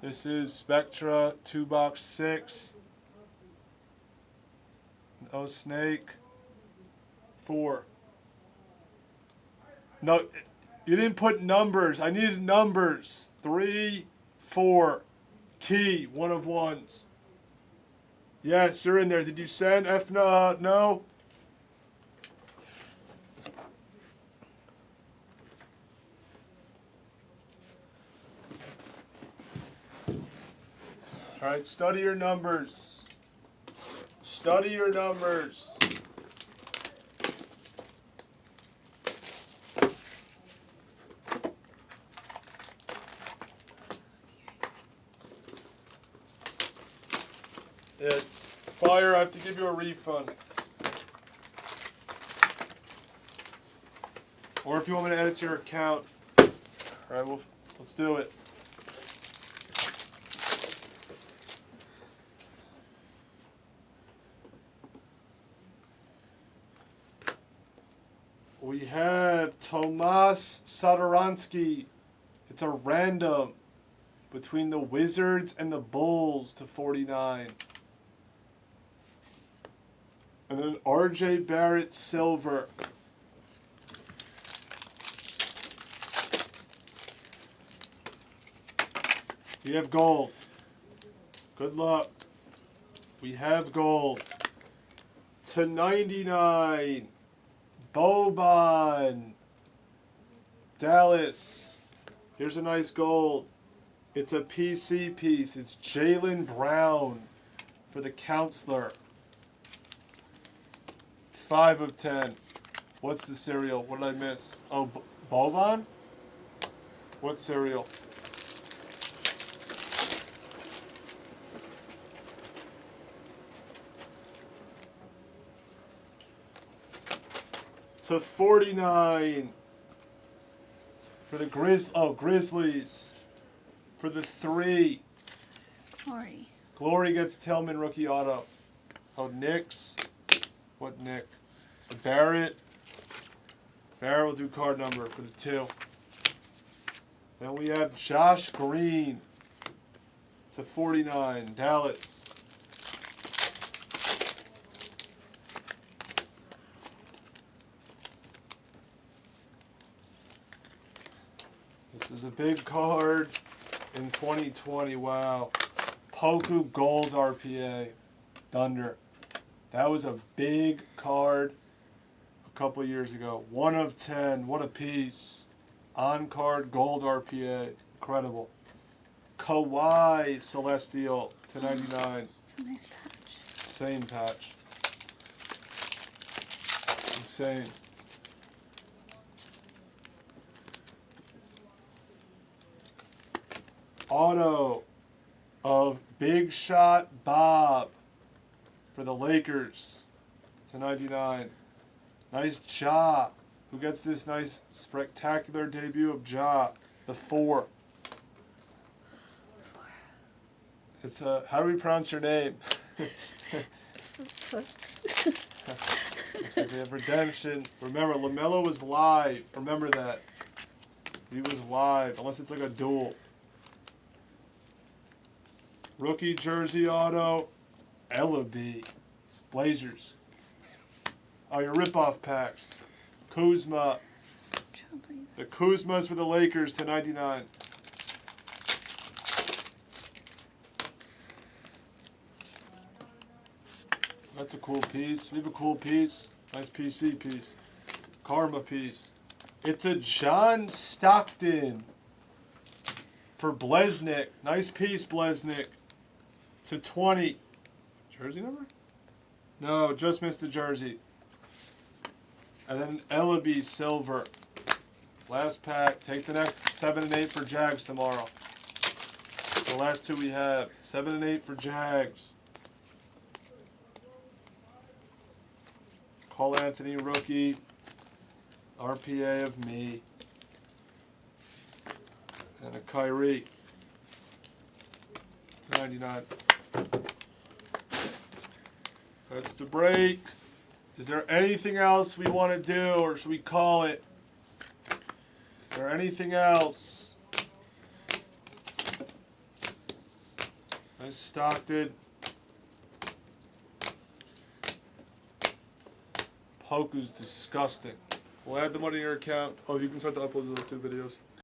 This is Spectra 2-box 6. No snake. 4. No, you didn't put numbers. I needed numbers. 3, 4. Key, 1 of 1s. Yes, you're in there. Did you send? F no? No? All right, study your numbers. Study your numbers. Yeah, Fire, I have to give you a refund. Or if you want me to add it to your account. All right, well, let's do it. We have Tomas Satoransky. It's a random between the Wizards and the Bulls to 49. And then R.J. Barrett silver. We have gold. Good luck. We have gold. To 99. Boban. Dallas. Here's a nice gold. It's a PC piece. It's Jaylen Brown for the Counselor. 5 of 10. What's the cereal? What did I miss? Oh, Boban? What cereal? So 49 for the Grizzlies. For the 3. Glory. Glory gets Tillman rookie auto. Oh, Knicks. What Nick? Barrett. Barrett will do card number for the 2. Then we have Josh Green to 49. Dallas. This is a big card in 2020. Wow. Poku Gold RPA. Thunder. That was a big card a couple of years ago. 1 of 10. What a piece. On card Gold RPA. Incredible. Kawhi Celestial to 99. It's a nice patch. Insane patch. Insane. Auto of Big Shot Bob for the Lakers to 99. Nice Ja. Who gets this nice spectacular debut of Ja? The 4. It's a, how do we pronounce your name? Looks like we have redemption. Remember, LaMelo was live. Remember that. He was live, unless it's like a duel. Rookie jersey auto, Ellaby, Blazers. Oh, your rip-off packs. Kuzma. The Kuzmas for the Lakers to 99. That's a cool piece. We have a cool piece. Nice PC piece. Karma piece. It's a John Stockton for Blesnik. Nice piece, Blesnik. To 20. Jersey number? No, just missed the jersey. And then Ellaby silver. Last pack. Take the next 7 and 8 for Jags tomorrow. The last 2 we have. 7 and 8 for Jags. Cole Anthony rookie. RPA of me. And a Kyrie. 99. That's the break. Is there anything else we want to do, or should we call it? Is there anything else? Nice Stockton. Poku's disgusting. We'll add the money in your account. Oh, you can start the uploads of those 2 videos.